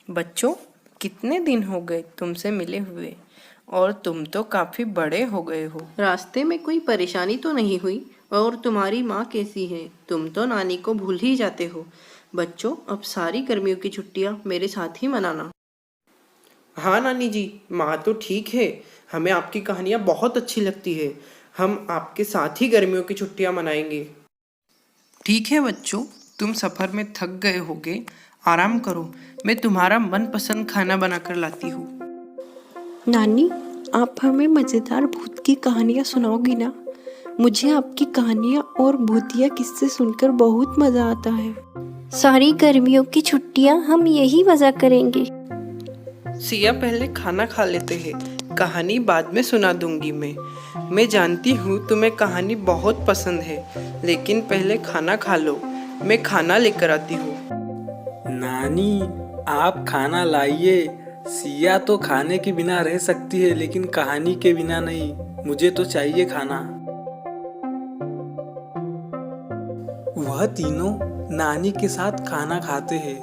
बच्चों, कितने दिन हो गए तुमसे मिले हुए, और तुम तो काफी बड़े हो गए हो। रास्ते में कोई परेशानी तो नहीं हुई? और तुम्हारी माँ कैसी है? तुम तो नानी को भूल ही जाते हो। बच्चों, अब सारी गर्मियों की छुट्टियाँ मेरे साथ ही मनाना। हाँ नानी जी, माँ तो ठीक है। हमें आपकी कहानियाँ बहुत अच्छी लगती है। हम आपके साथ ही गर्मियों की छुट्टियाँ मनाएंगे। ठीक है बच्चों, तुम सफ़र में थक गए होगे, आराम करो। मैं तुम्हारा मनपसंद खाना बनाकर लाती हूँ। नानी, आप हमें मज़ेदार भूत की कहानियाँ सुनाओगी ना? मुझे आपकी कहानियाँ और भूतिया किस्से सुनकर बहुत मज़ा आता है। सारी गर्मियों की छुट्टियां हम यही मजा करेंगे। सिया, पहले खाना खा लेते हैं, कहानी बाद में सुना दूंगी मैं जानती हूँ तुम्हें कहानी बहुत पसंद है, लेकिन पहले खाना खा लो। मैं खाना लेकर आती हूँ। नानी, आप खाना लाइए। सिया तो खाने के बिना रह सकती है, लेकिन कहानी के बिना नहीं। मुझे तो चाहिए खाना। वह तीनों नानी के साथ खाना खाते हैं।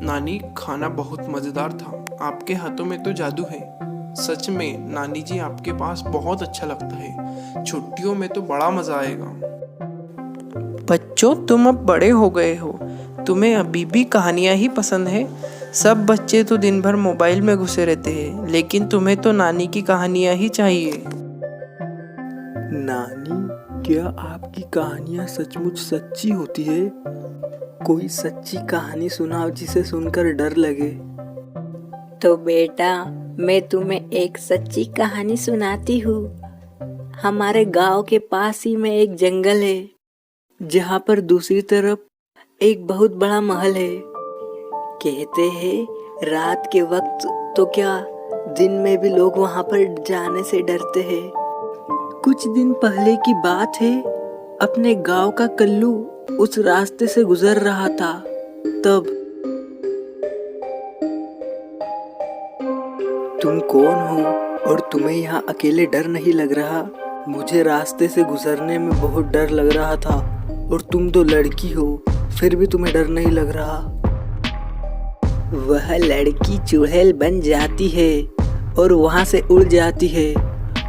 नानी, खाना बहुत मज़ेदार था। आपके हाथों में तो जादू है। सच में नानी जी, आपके पास बहुत अच्छा लगता है। छुट्टियों में तो बड़ा मज़ा आएगा। बच्चों, तुम अब बड़े हो गए हो, तुम्हें अभी भी कहानियाँ ही पसंद है। सब बच्चे तो दिन भर मोबाइल में घुसे रहते हैं, लेकिन तुम्हें तो नानी की कहानियाँ ही चाहिए। नानी, क्या आपकी कहानियाँ सचमुच सच्ची होती है? कोई सच्ची कहानी सुनाओ जिसे सुनकर डर लगे। तो बेटा, मैं तुम्हें एक सच्ची कहानी सुनाती हूँ। हमारे गांव के पास ही में एक जंगल है, जहाँ पर दूसरी तरफ एक बहुत बड़ा महल है। कहते हैं रात के वक्त तो क्या, दिन में भी लोग वहाँ पर जाने से डरते हैं। कुछ दिन पहले की बात है, अपने गांव का कल्लू उस रास्ते से गुजर रहा था। तब तुम कौन हो और तुम्हें यहाँ अकेले डर नहीं लग रहा? मुझे रास्ते से गुजरने में बहुत डर लग रहा था, और तुम तो लड़की हो, फिर भी तुम्हें डर नहीं लग रहा। वह लड़की चुड़ैल बन जाती है और वहाँ से उड़ जाती है।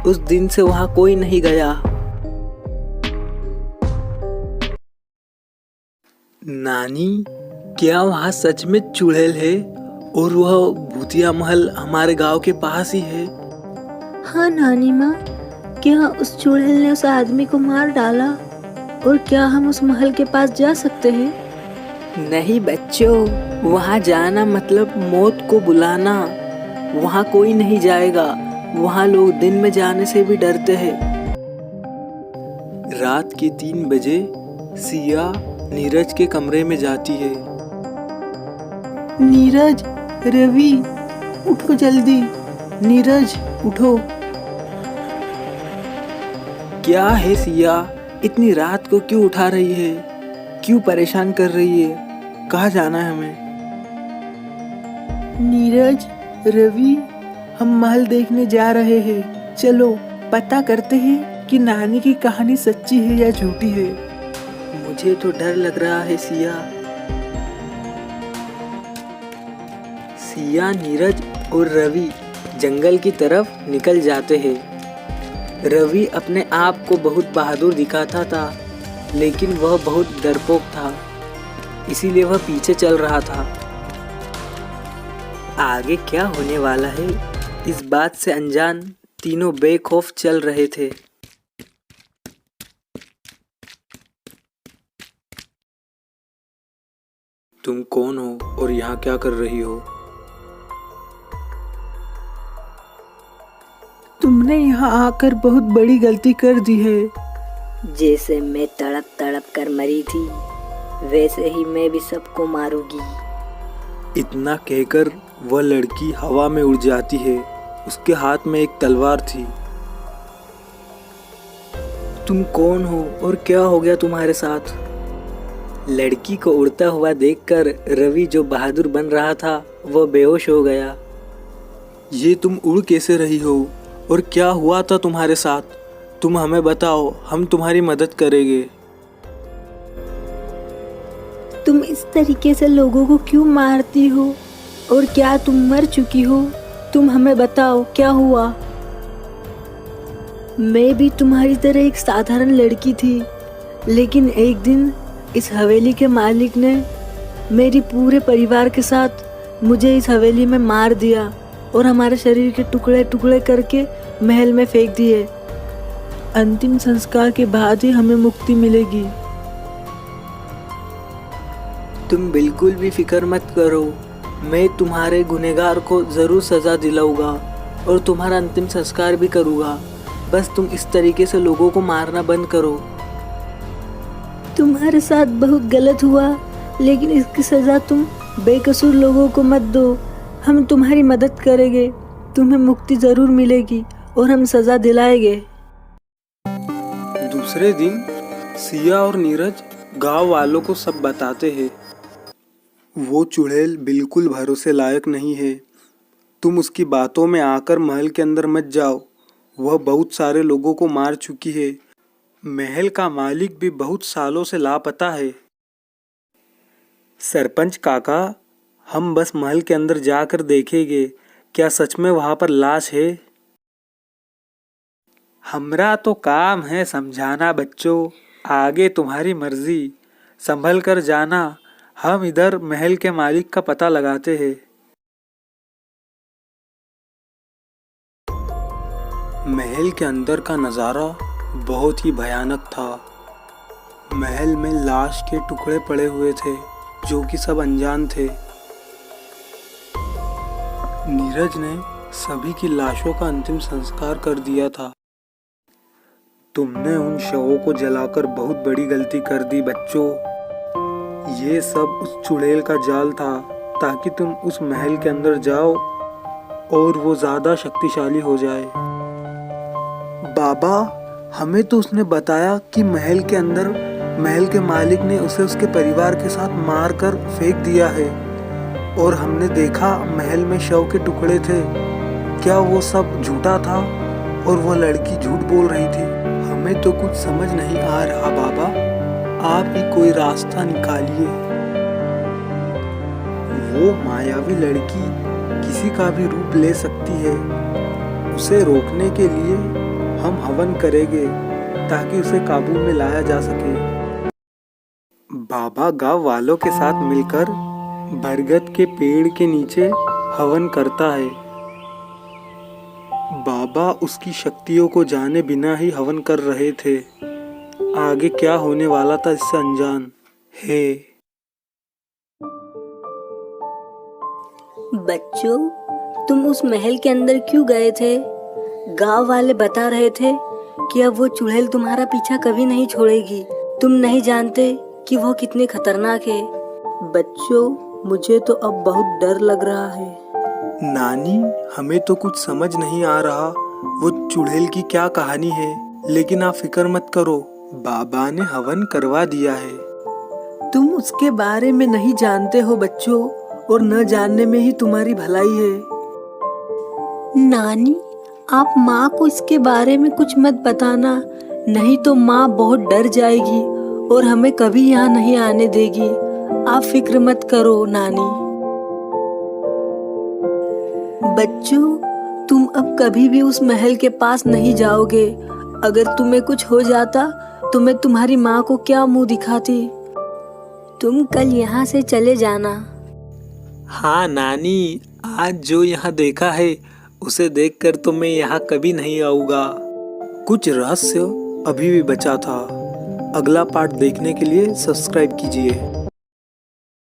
उस दिन से वहाँ कोई नहीं गया। नानी, क्या वहाँ सच में चुड़ैल है और वह भूतिया महल हमारे गांव के पास ही है? हाँ नानी माँ, क्या उस चुड़ैल ने उस आदमी को मार डाला? और क्या हम उस महल के पास जा सकते हैं? नहीं बच्चों, वहाँ जाना मतलब मौत को बुलाना। वहाँ कोई नहीं जाएगा। वहाँ लोग दिन में जाने से भी डरते हैं। रात के 3 बजे सिया नीरज के कमरे में जाती है। नीरज, रवि, उठो जल्दी। नीरज, उठो। क्या है सिया, इतनी रात को क्यों उठा रही है? क्यों परेशान कर रही है? कहाँ जाना है हमें? नीरज, रवि, हम महल देखने जा रहे हैं। चलो पता करते हैं कि नानी की कहानी सच्ची है या झूठी है। मुझे तो डर लग रहा है सिया। सिया, नीरज और रवि जंगल की तरफ निकल जाते हैं। रवि अपने आप को बहुत बहादुर दिखाता था, लेकिन वह बहुत डरपोक था, इसीलिए वह पीछे चल रहा था। आगे क्या होने वाला है, इस बात से अनजान तीनों बेखौफ चल रहे थे। तुम कौन हो और यहाँ क्या कर रही हो? तुमने यहाँ आकर बहुत बड़ी गलती कर दी है। जैसे मैं तड़प तड़प कर मरी थी, वैसे ही मैं भी सबको मारूंगी। इतना कहकर वह लड़की हवा में उड़ जाती है। उसके हाथ में एक तलवार थी। तुम कौन हो और क्या हो गया तुम्हारे साथ? लड़की को उड़ता हुआ देखकर रवि, जो बहादुर बन रहा था, वह बेहोश हो गया। ये तुम उड़ कैसे रही हो और क्या हुआ था तुम्हारे साथ? तुम हमें बताओ, हम तुम्हारी मदद करेंगे। तुम इस तरीके से लोगों को क्यों मारती हो? और क्या तुम मर चुकी हो? तुम हमें बताओ क्या हुआ? मैं भी तुम्हारी तरह एक साधारण लड़की थी, लेकिन एक दिन इस हवेली के मालिक ने मेरी पूरे परिवार के साथ मुझे इस हवेली में मार दिया और हमारे शरीर के टुकड़े टुकड़े करके महल में फेंक दिए। अंतिम संस्कार के बाद ही हमें मुक्ति मिलेगी। तुम बिल्कुल भी फिक्र मत करो, मैं तुम्हारे गुनहगार को ज़रूर सज़ा दिलाऊंगा और तुम्हारा अंतिम संस्कार भी करूँगा। बस तुम इस तरीके से लोगों को मारना बंद करो। तुम्हारे साथ बहुत गलत हुआ, लेकिन इसकी सज़ा तुम बेकसूर लोगों को मत दो। हम तुम्हारी मदद करेंगे, तुम्हें मुक्ति ज़रूर मिलेगी और हम सज़ा दिलाएंगे। दूसरे दिन सिया और नीरज गांव वालों को सब बताते हैं। वो चुड़ैल बिल्कुल भरोसे लायक नहीं है। तुम उसकी बातों में आकर महल के अंदर मत जाओ। वह बहुत सारे लोगों को मार चुकी है। महल का मालिक भी बहुत सालों से लापता है। सरपंच काका, हम बस महल के अंदर जाकर देखेंगे क्या सच में वहां पर लाश है। हमरा तो काम है समझाना बच्चों, आगे तुम्हारी मर्जी, संभल कर जाना। हम इधर महल के मालिक का पता लगाते हैं। महल के अंदर का नज़ारा बहुत ही भयानक था। महल में लाश के टुकड़े पड़े हुए थे जो कि सब अनजान थे। नीरज ने सभी की लाशों का अंतिम संस्कार कर दिया था। तुमने उन शवों को जलाकर बहुत बड़ी गलती कर दी बच्चों। ये सब उस चुड़ैल का जाल था ताकि तुम उस महल के अंदर जाओ और वो ज़्यादा शक्तिशाली हो जाए। बाबा, हमें तो उसने बताया कि महल के अंदर महल के मालिक ने उसे उसके परिवार के साथ मार कर फेंक दिया है और हमने देखा महल में शव के टुकड़े थे। क्या वो सब झूठा था और वो लड़की झूठ बोल रही थी? हमें तो कुछ समझ नहीं आ रहा बाबा, आप ही कोई रास्ता निकालिए। वो मायावी लड़की किसी का भी रूप ले सकती है। उसे रोकने के लिए हम हवन करेंगे ताकि उसे काबू में लाया जा सके। बाबा गांव वालों के साथ मिलकर बरगद के पेड़ के नीचे हवन करता है। बाबा उसकी शक्तियों को जाने बिना ही हवन कर रहे थे। आगे क्या होने वाला था इससे अनजान है। बच्चों, तुम उस महल के अंदर क्यों गए थे? गांव वाले बता रहे थे कि अब वो चुड़ैल तुम्हारा पीछा कभी नहीं छोड़ेगी। तुम नहीं जानते कि वो कितनी खतरनाक है। बच्चों, मुझे तो अब बहुत डर लग रहा है। नानी, हमें तो कुछ समझ नहीं आ रहा वो चुड़ैल की क्या कहानी है, लेकिन आप फिक्र मत करो, बाबा ने हवन करवा दिया है। तुम उसके बारे में नहीं जानते हो बच्चों, और न जानने में ही तुम्हारी भलाई है। नानी, आप माँ को इसके बारे में कुछ मत बताना, नहीं तो माँ बहुत डर जाएगी और हमें कभी यहाँ नहीं आने देगी। आप फिक्र मत करो नानी। बच्चों, तुम अब कभी भी उस महल के पास नहीं जाओगे। अगर तुम्हें कुछ हो जाता तो मैं तुम्हारी माँ को क्या मुंह दिखाती। तुम कल यहाँ से चले जाना। हाँ नानी, आज जो यहाँ देखा है उसे देखकर तो मैं यहाँ कभी नहीं आऊँगा। कुछ रहस्य अभी भी बचा था। अगला पार्ट देखने के लिए सब्सक्राइब कीजिए।